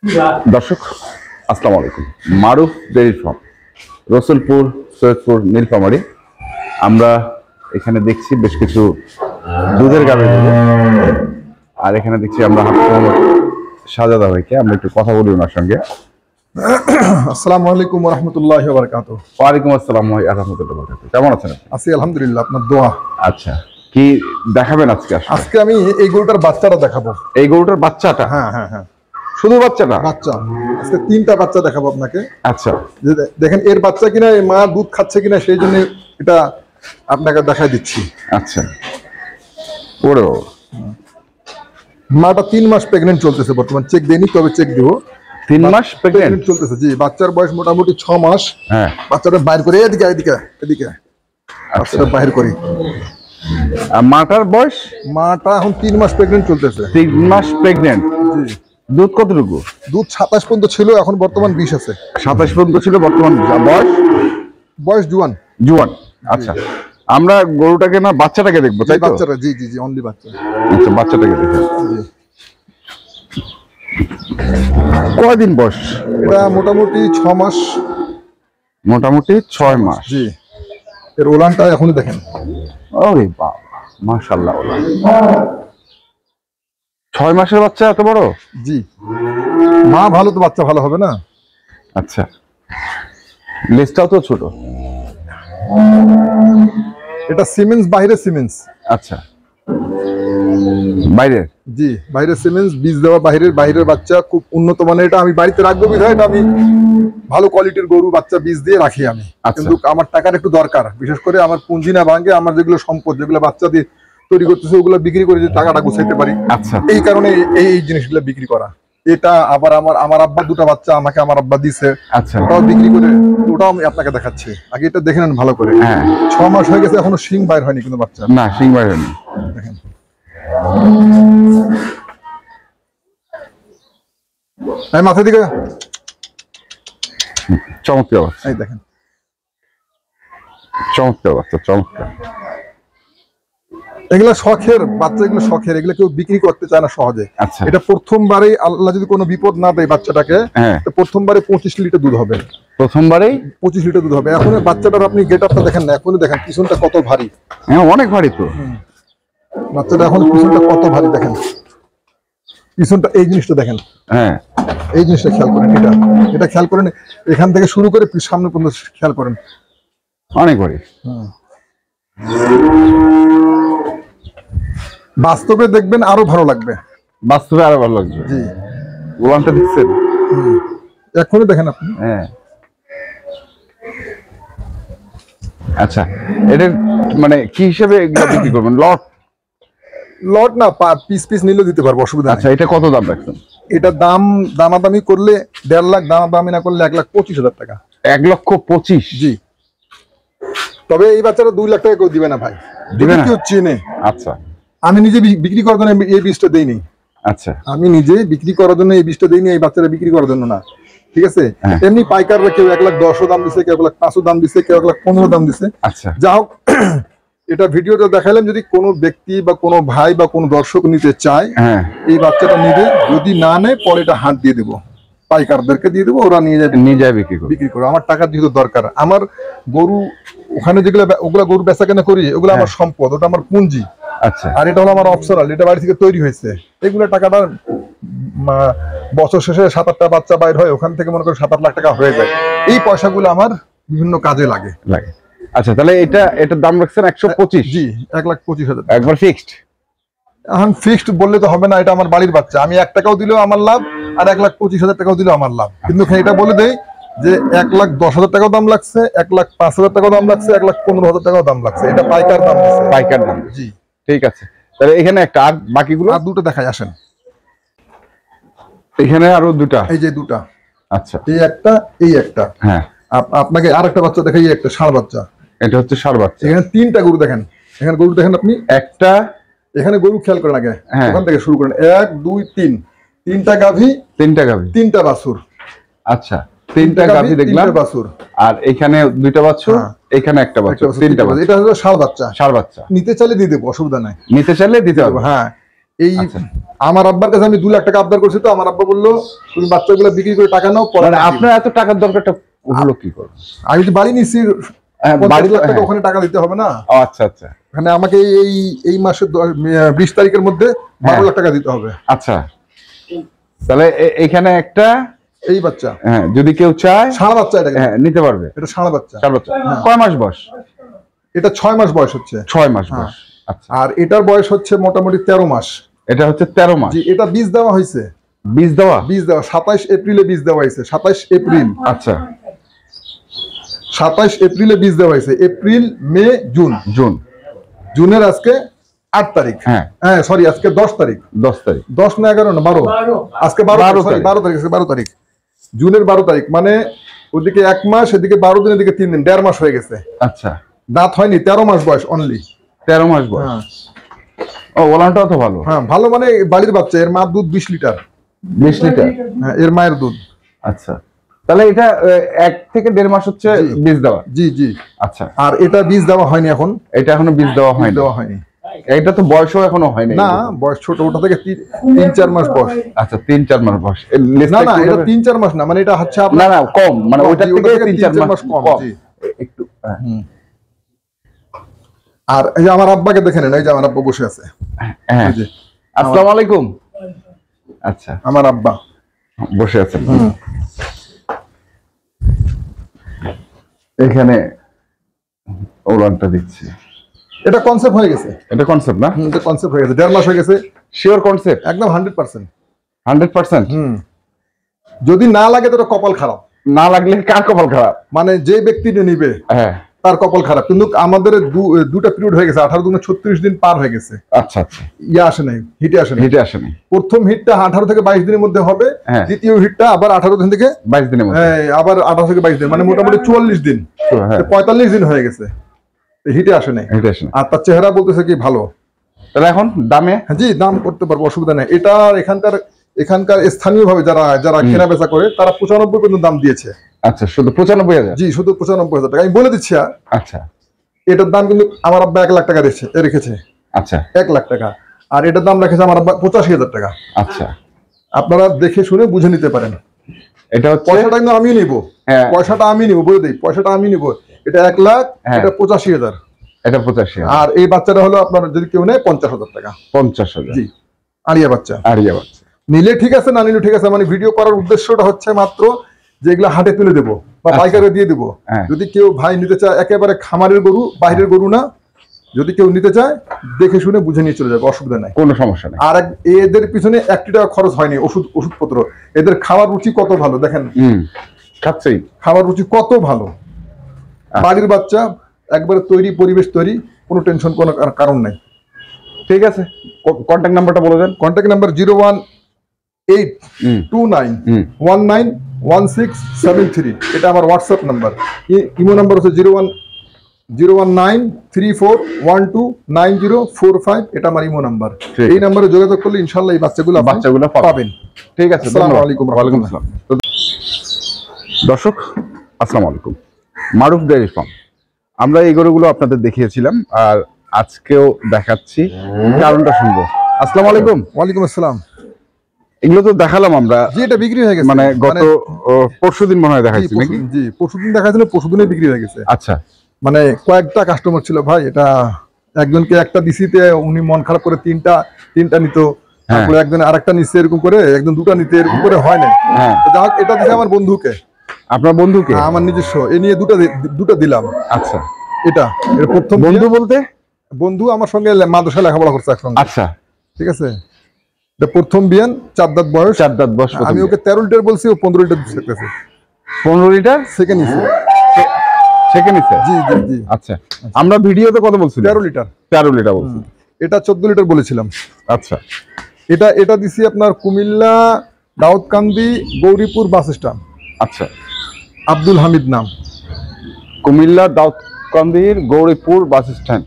দর্শক আসসালামু আলাইকুম। মারুফ ডেইরি ফার্ম, রসুলপুর, সৈয়দপুর, নীলফামারী। আমরা এখানে দেখছি বেশ কিছু দুধের গাভী, আর এখানে দেখছি আমরা সাজাদা ভাইকে। আমরা একটু কথা বলি ওনার সঙ্গে। আসসালামু আলাইকুম ওয়া রাহমাতুল্লাহি ওয়া বারাকাতুহু। ওয়ালাইকুম আসসালাম ওয়া রাহমাতুল্লাহি ওয়া বারাকাতুহু। কেমন আছেন? আছি আলহামদুলিল্লাহ, আপনার দোয়া। আচ্ছা, কি দেখাবেন আজকে? আজকে আমি এই গরুটার বাচ্চাটা দেখাবো। এই গরুটার বাচ্চাটা? হ্যাঁ হ্যাঁ হ্যাঁ, শুধু বাচ্চাটা? বাচ্চা আজকে 3টা বাচ্চা দেখাবো আপনাকে। আচ্ছা, দেখেন এর বাচ্চা কিনা, এই মা দুধ খাচ্ছে কিনা, সেই জন্য এটা আপনাকে দেখাই দিচ্ছি। আচ্ছা, ওরে বাবা, মাটা 3 মাস প্রেগনেন্ট চলতেছে বর্তমান, চেক দেয়নি, তবে চেক দিব। 3 মাস প্রেগনেন্ট চলতেছে, জি। বাচ্চার বয়স মোটামুটি 6 মাস। হ্যাঁ, বাচ্চাটা বাইর করে এদিকে এদিকে এদিকে বাচ্চাটা বাইর করি। আর মাটার বয়স? মাটা এখন 3 মাস প্রেগনেন্ট চলতেছে। 3 মাস প্রেগনেন্ট। জি। দুধ কতটুকু? দুধ 27 পর্যন্ত ছিল, এখন বর্তমান 20 আছে। 27 পর্যন্ত ছিল, বর্তমান বয়স জুয়ান। জুয়ান। আচ্ছা, আমরা গরুটাকে না বাচ্চাটাকে দেখবো, তাই তো? বাচ্চাটা, জি জি জি, অনলি বাচ্চা। আচ্ছা, বাচ্চাটাকে দেখে। কয়দিন বয়স? এটা মোটামুটি 6 মাস। মোটামুটি 6 মাস। জি। এর ওলানটা এখনই দেখেন। ওরে বাবা, মাশাআল্লাহ। 6 মাসের বাচ্চা এত বড়? জি। মা ভালো তো বাচ্চা ভালো হবে না? আচ্ছা, লেজটাও তো ছোট। এটা সিমেন্স, বাইরে সিমেন্স। আচ্ছা, বাইরের? জি, বাইরে সিমেন্স, বীজ দেওয়া বাইরের বাচ্চা, খুব উন্নত মানের। এটা আমি বাড়িতে রাখবো বিধায় এটা আমি ভালো কোয়ালিটির গরু বাচ্চা বীজ দিয়ে রাখি আমি। কিন্তু আমার টাকার একটু দরকার, বিশেষ করে আমার পুঁজি না ভাঙে, আমার যেগুলো সম্পদ, যেগুলো বাচ্চা দিয়ে তৈরি করতেছে, ওগুলো বিক্রি করে যে টাকাটা গুছাইতে পারি। আচ্ছা, এই কারণে এই জিনিসগুলো বিক্রি করা। এটা আবার আমার আব্বা 2টা বাচ্চা আমাকে আমার আব্বা দিছে। আচ্ছা, ওটাও বিক্রি করে, ওটাও আমি আপনাকে দেখাচ্ছি। আগে এটা দেখে নেন ভালো করে। হ্যাঁ। 6 মাস হয়ে গেছে, এখনো শিং বাইর হয়নি কিন্তু বাচ্চা। না, শিং বাইর হয়নি। দেখেন, এই মাথা দিকে, চমৎকার বাচ্চা। এই দেখেন, চমৎকার বাচ্চা, চমৎকার। এগুলা শখের বাচ্চা, এগুলো শখের, এগুলো কেউ বিক্রি করতে চায় না সহজে। আচ্ছা, এটা প্রথমবারেই আল্লাহ যদি কোনো বিপদ না দেয় বাচ্চাটাকে, তো প্রথমবারে 25 লিটার দুধ হবে। প্রথমবারেই 25 লিটার দুধ হবে। এখন বাচ্চাটার আপনি গেট আপটা দেখেন না, এখনই দেখেন পিছনটা কত ভারী। হ্যাঁ, অনেক ভারী তো বাচ্চাটা, এখন পিছনটা কত ভারী দেখেন, পিছনটা, এই জিনিসটা দেখেন। হ্যাঁ, এই জিনিসটা খেয়াল করেন, এটা খেয়াল করেন, এখান থেকে শুরু করে সামনে পর্যন্ত খেয়াল করেন, অনেক ভারী। বাস্তবে দেখবেন আরো ভালো লাগবে। বাস্তবে আরো ভালো লাগবে। জি। গোলামটা দেখছেন? এখনই দেখেন আপনি। হ্যাঁ। আচ্ছা, এটা মানে কি হিসেবে এগুলো বিক্রি করবেন? লট না, পিস পিস নিলেও দিতে পারবো, অসুবিধা নেই। আচ্ছা, এটা কত দাম রাখছেন? এটা দামাদামি করলে 1.5 লাখ, দামাদামি না করলে 1,25,000 টাকা। 1,25,000? জি। তবে এই বাচ্চাটা 2 লাখ টাকা কেউ দিবে না ভাই, দিবে না, কেউ চেনে। আচ্ছা, আমি নিজে বিক্রি করার জন্য এই বীজটা দেইনি। আচ্ছা, আমি নিজে বিক্রি করার জন্য এই বীজটা দেইনি, এই বাচ্চাটা বিক্রি করার জন্য না, ঠিক আছে? এমনি পাইকাররা কেউ 1,10,000 দাম দিছে, কেউ 1,05,000 দাম দিছে, কেউ 1,15,000 দাম দিছে। আচ্ছা, যা হোক, এটা ভিডিওটা দেখাইলাম, যদি কোনো ব্যক্তি বা কোনো ভাই বা কোনো দর্শক নিতে চায়, এই বাচ্চাটা নিবে। যদি না নেয়, পরে এটা হাত দিয়ে দেবো, পাইকারদেরকে দিয়ে দেবো, ওরা নিয়ে যায় বিক্রি করো। আমার টাকার যেহেতু দরকার, আমার গরু ওখানে যেগুলো, ওগুলা গরু বেচা কেনা করি, ওগুলো আমার সম্পদ, ওটা আমার পুঁজি। আচ্ছা, আর এটা হলো আমার অপশনাল, এটা বাড়ি থেকে তৈরি হয়েছে। এগুলো টাকাটা বছর শেষে 7-8টা বাচ্চা বাইর হয়, ওখান থেকে মনে করেন 7-8 লাখ টাকা হয়ে যায়। এই পয়সাগুলো আমার বিভিন্ন কাজে লাগে। আচ্ছা, তাহলে এটার দাম রাখছেন 125? জি, 1,25,000 একবার ফিক্সড। এখন ফিক্সড বললে তো হবে না, এটা আমার বাড়ির বাচ্চা, আমি 1 টাকাও দিলেও আমার লাভ, আর 1,25,000 টাকাও দিলেও আমার লাভ। কিন্তু এটা বলে দেয় যে 1,10,000 টাকাও দাম লাগছে, 1,05,000 টাকাও দাম লাগছে, 1,15,000 টাকাও দাম লাগছে। এটা পাইকার দাম। পাইকার দাম। জি, ঠিক আছে। তাহলে এখানে একটা, আর বাকিগুলো? আর 2টা দেখাই, আসেন। এখানে আরো 2টা? এই যে 2টা। আচ্ছা, এই একটা। হ্যাঁ, আপনাকে আরেকটা বাচ্চা দেখাই, একটা ষাঁড় বাচ্চা। এটা হচ্ছে ষাঁড় বাচ্চা। এখানে 3টা গরু দেখেন, এখানে গরু দেখেন আপনি। একটা, এখানে গরু খেয়াল করেন আগে, ওখান থেকে শুরু করেন। 1, 2, 3, 3টা গাভী, 3টা বাছুর। আচ্ছা, 3টা গাভী দেখলাম, বাছুর। আর এখানে 2টা বাছুর, এখানে একটা বাছুর, 3টা বাছুর। এটা হলো ষাঁড় বাচ্চা। ষাঁড় বাচ্চা। নিতে চাইলে দিয়ে দেবো, অসুবিধা নাই। নিতে চাইলে দিতে হবে। হ্যাঁ, এই আমার আব্বার কাছে আমি 2 লাখ টাকা আবদার করছি, তো আমার আব্বা বললো তুমি বাচ্চাগুলো বিক্রি করে টাকা নাও, পরে আপনার এত টাকার দরকারটা হলো কি করে? আমি তো বাড়ি নিচ্ছি, 50 লাখ টাকা ওখানে টাকা দিতে হবে না? আচ্ছা আচ্ছা, এখানে আমাকে এই মাসের 20 তারিখের মধ্যে 12 লাখ টাকা দিতে হবে। আচ্ছা, তাহলে এখানে একটা এই বাচ্চা, হ্যাঁ, যদি কেউ চায় ষাঁড় বাচ্চা, এটা নিতে পারবে। এটা ষাঁড় বাচ্চা। কয় মাস বয়স? এটা 6 মাস বয়স হচ্ছে। 6 মাস বয়স। আচ্ছা, আর এটার বয়স হচ্ছে মোটামুটি 13 মাস। এটা হচ্ছে 13 মাস। জি, এটা বীজ দেওয়া হয়েছে। বীজ দেওয়া 27 এপ্রিলে বীজ দেওয়া হয়েছে। 27 এপ্রিল। আচ্ছা, 27 এপ্রিলে বীজ দেওয়া হয়েছে। এপ্রিল, মে, জুন। জুনের আজকে 8 তারিখ। হ্যাঁ সরি, আজকে 10 তারিখ। 10 তারিখ, 10 না 11 না 12, আজকে 12 সরি 12 তারিখ, আজকে 12 তারিখ, জুনের 12 তারিখ। মানে ওদিকে 1 মাস, এদিকে 12 দিন, এদিকে 3 দিন, 1.5 মাস হয়ে গেছে। আচ্ছা, দাঁত হয়নি, 13 মাস বয়স অনলি। 13 মাস বয়স। ও, ওলানটাও তো ভালো। হ্যাঁ ভালো, মানে বাড়ির বাচ্চা। এর মা দুধ 20 লিটার। 20 লিটার? হ্যাঁ, এর মায়ের দুধ। আচ্ছা, তাহলে এটা 1 থেকে 1.5 মাস হচ্ছে বীজ দেওয়া। জি জি। আচ্ছা, আর এটা বীজ দেওয়া হয়নি এখন। এটা এখনো বীজ দেওয়া হয়নি। এটা তো বয়সও এখনো হয়নি না, বয়স ছোট, ওটা থেকে 3-4 মাস বয়স। আচ্ছা, 3-4 মাস বয়স। না না, এটা 3-4 মাস না, মানে এটা হচ্ছে না না কম, মানে ওইটা থেকে 3-4 মাস কম। জি, একটু। আর এই যে আমার আব্বাকে দেখে নেন, এই যে আমার আব্বা বসে আছে। হ্যাঁ, আসসালামু আলাইকুম। আচ্ছা, আমার আব্বা বসে আছেন এখানে, ওলানটা দিচ্ছি। এটা কনসেপ্ট হয়ে গেছে। এটা কনসেপ্ট না? এটা কনসেপ্ট হয়ে গেছে, 1.5 মাস হয়ে গেছে। Sure concept? একদম 100%। 100%? যদি না লাগে তো কপাল খারাপ। না লাগলে কার কপাল খারাপ? মানে যে ব্যক্তি নিবে তার কপাল খারাপ। কিন্তু আমাদের দুটা পিরিয়ড হয়ে গেছে, 18-36 দিন পার হয়ে গেছে। আচ্ছা আচ্ছা, ইয়ে আসে নাই, হিটে আসে নাই। প্রথম হিটটা 18 থেকে 22 দিনের মধ্যে হবে। দ্বিতীয় হিটটা আবার 18 দিন থেকে 22 দিনের মধ্যে। আবার 18 থেকে 22 দিন, মানে মোটামুটি 44 দিন, 45 দিন হয়ে গেছে, হিটে আসে নাই। আর তার চেহারা বলতেছে কি ভালো। তাহলে এখন দামে? জি, দাম করতে পারবো, অসুবিধা নেই। এটা এখানকার স্থানীয় ভাবে যারা কেনা বেচা করে তারা 95 পর্যন্ত দাম দিয়েছে। আচ্ছা, শুধু 95,000? জি, শুধু 95,000 টাকা। আমি বলে দিচ্ছি। আচ্ছা, এটার দাম কিন্তু আমার আব্বা 1 লাখ টাকা রেখেছে। আচ্ছা, 1 লাখ টাকা। আর এটার দাম রেখেছে আমার আব্বা 85,000 টাকা। আচ্ছা, আপনারা দেখে শুনে বুঝে নিতে পারেন। এটা হচ্ছে পয়সাটা কিন্তু আমি নিব। পয়সাটা আমি নিব, বলে দিই, পয়সাটা আমি নিব। এটা 1 লাখ, এটা 85,000। এটা 85,000। আর এই বাচ্চাটা হলো আপনার, যদি কেউ নেয়, 50,000 টাকা। 50,000? জি, আরিয়া বাচ্চা। নিলে ঠিক আছে, না নিলে ঠিক আছে। মানে ভিডিও করার উদ্দেশ্যটা হচ্ছে মাত্র যে এগুলা হাটে তুলে দেবো বা পাইকারে দিয়ে দেবো। যদি কেউ ভাই নিতে চায়, একেবারে খামারের গরু, বাইরের গরু না, যদি কেউ নিতে চায় দেখে শুনে বুঝে নিয়ে চলে যাবে, অসুবিধা নাই, কোনো সমস্যা নেই। আর এদের পিছনে 1 টাকা খরচ হয়নি ওষুধপত্র। এদের খাওয়ার রুচি কত ভালো দেখেন, খাচ্ছেই, খাওয়ার রুচি কত ভালো। বাড়ির বাচ্চা, একবারে তৈরি, পরিবেশ তৈরি, কোনো টেনশন, কোনো কারণ নাই। ঠিক আছে, কন্ট্যাক্ট নাম্বারটা বলে দেন। Contact number 01829191673। এটা আমার হোয়াটসঅ্যাপ নাম্বার। ইমো নাম্বার হচ্ছে 01934129045। এটা আমার ইমো নাম্বার। এই নাম্বারে যোগাযোগ করলে ইনশাআল্লাহ এই বাচ্চাগুলো পাবেন। ঠিক আছে, আসসালামু আলাইকুম। ওয়ালাইকুম আসসালাম। দর্শক, আসসালামু আলাইকুম। মারুফ ডেইরি ফার্ম, আমরা এই গরুগুলো আপনাদের দেখিয়েছিলাম, আর আজকেও দেখাচ্ছি, কারণটা শুনবো। আসসালামু আলাইকুম। ওয়ালাইকুম আসসালাম। এগুলো তো দেখালাম আমরা। জি, এটা বিক্রি হয়ে গেছে, মানে গত পরশুদিন মনে হয় দেখাইছি নাকি? জি, পরশুদিন দেখাইছিল, পরশুদিনে বিক্রি হয়ে গেছে। আচ্ছা, মানে কয়েকটা কাস্টমার ছিল ভাই। এটা একজনকে একটা দিছিতে উনি মন খারাপ করে তিনটা নিত, তারপরে একজন আরেকটা নিচ্ছে, এরকম করে একজন 2টা নিতে, এরকম করে হয় না। এটা দিছে আমার বন্ধুকে। আপনার বন্ধুকে? আমার নিজস্ব। এ নিয়ে 2টা দিলাম। আচ্ছা, এটা প্রথম বন্ধু বলতে? বন্ধু আমার সঙ্গে মাদ্রাসায় লেখাপড়া করছে একসঙ্গে। আচ্ছা, ঠিক আছে। এটা প্রথম বিয়ান, 4 দাঁত বয়স। 4 দাঁত বয়স। আমি ওকে 13 লিটার বলছি, ও 15 লিটার দিচ্ছে। 15 লিটার সেকেন্ড নিছে? জি জি জি। আচ্ছা, আমরা ভিডিওতে কত বলছি? 13 লিটার। 13 লিটার বলছি। এটা 14 লিটার বলেছিলাম। আচ্ছা, এটা দিছি আপনার কুমিল্লা দাউদকান্দি গৌরীপুর বাস স্ট্যান্ড। আচ্ছা, আব্দুল হামিদ নাম। কুমিল্লা দাউদকান্দির Gouripur bus stand.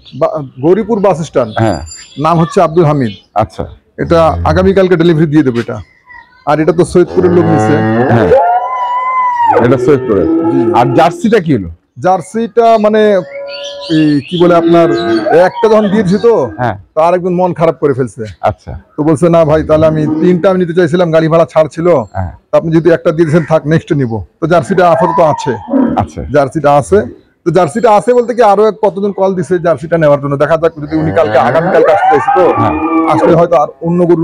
Gouripur bus stand, হ্যাঁ। নাম হচ্ছে আব্দুল হামিদ। আচ্ছা, এটা আগামীকালকে ডেলিভারি দিয়ে দেবো এটা। আর এটা তো সৈয়দপুরের লোক নিছে। হ্যাঁ, এটা সৈয়দপুরের। আর জার্সিটা কি হলো? জার্সিটা মানে এই কি বলে আপনার একটা যখন দিয়েছি তো হ্যাঁ তার একদম মন খারাপ করে ফেলছে। আচ্ছা তো বলছে না ভাই তাহলে আমি 3টা আমি নিতে চাইছিলাম, গাড়ি ভাড়া ছাড় ছিল, হ্যাঁ তো আপনি যদি একটা দিয়েছেন থাক নেক্সট নিব। তো জার্সিটা আপাতত আছে, আচ্ছা জার্সিটা আছে। তো জার্সিটা আছে বলতে কি আরো কতজন কল দিছে জার্সিটা নেওয়ার জন্য, দেখা যাক যদি উনি কালকে আগামীকালকে আসতে চাইছে তো আসলে হয়তো আর অন্য গরু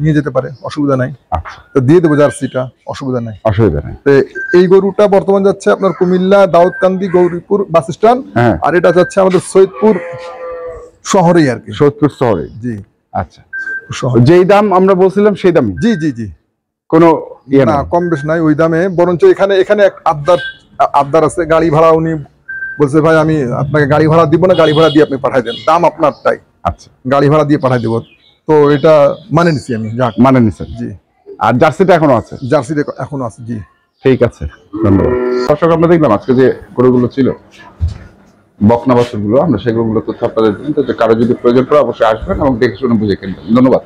নিয়ে যেতে পারে, অসুবিধা নাই। আচ্ছা তো দিয়ে দেবো জার্সিটা, অসুবিধা নাই। অসুবিধা নেই। তো এই গরুটা বর্তমান যাচ্ছে আপনার কুমিল্লা দাউদকান্দি গৌরীপুর বাস স্ট্যান্ড, হ্যাঁ আর এটা যাচ্ছে আমাদের সৈয়দপুর শহরেই আর কি। সৈয়দপুর শহরে। জি আচ্ছা শহর। যেই দাম আমরা বলছিলাম সেই দামই, জি জি জি, কোনো ইয়ে না না? কম বেশ নাই ওই দামে, বরঞ্চ এখানে এখানে এক আবদার আছে। গাড়ি ভাড়া উনি বলছে ভাই আমি আপনাকে গাড়ি ভাড়া দিব না, গাড়ি ভাড়া দিয়ে আপনি পাঠাই দেন, দাম আপনারটাই, আচ্ছা গাড়ি ভাড়া দিয়ে পাঠাই দেবো। তো এটা মানে নিছি আমি, যাক। মানে নিছেন। জি আর জার্সিটা এখনো আছে? জার্সি এখনো আছে। জি ঠিক আছে, ধন্যবাদ। দর্শক আমরা দেখলাম আজকে যে গরুগুলো ছিল বকনা বাছুরগুলো, আমরা সেগুলো তথ্য আপনাদের দিন। তো কারো যদি প্রয়োজন পড়ে অবশ্যই আসবেন এবং দেখে শুনে বুঝে কিনবেন। ধন্যবাদ।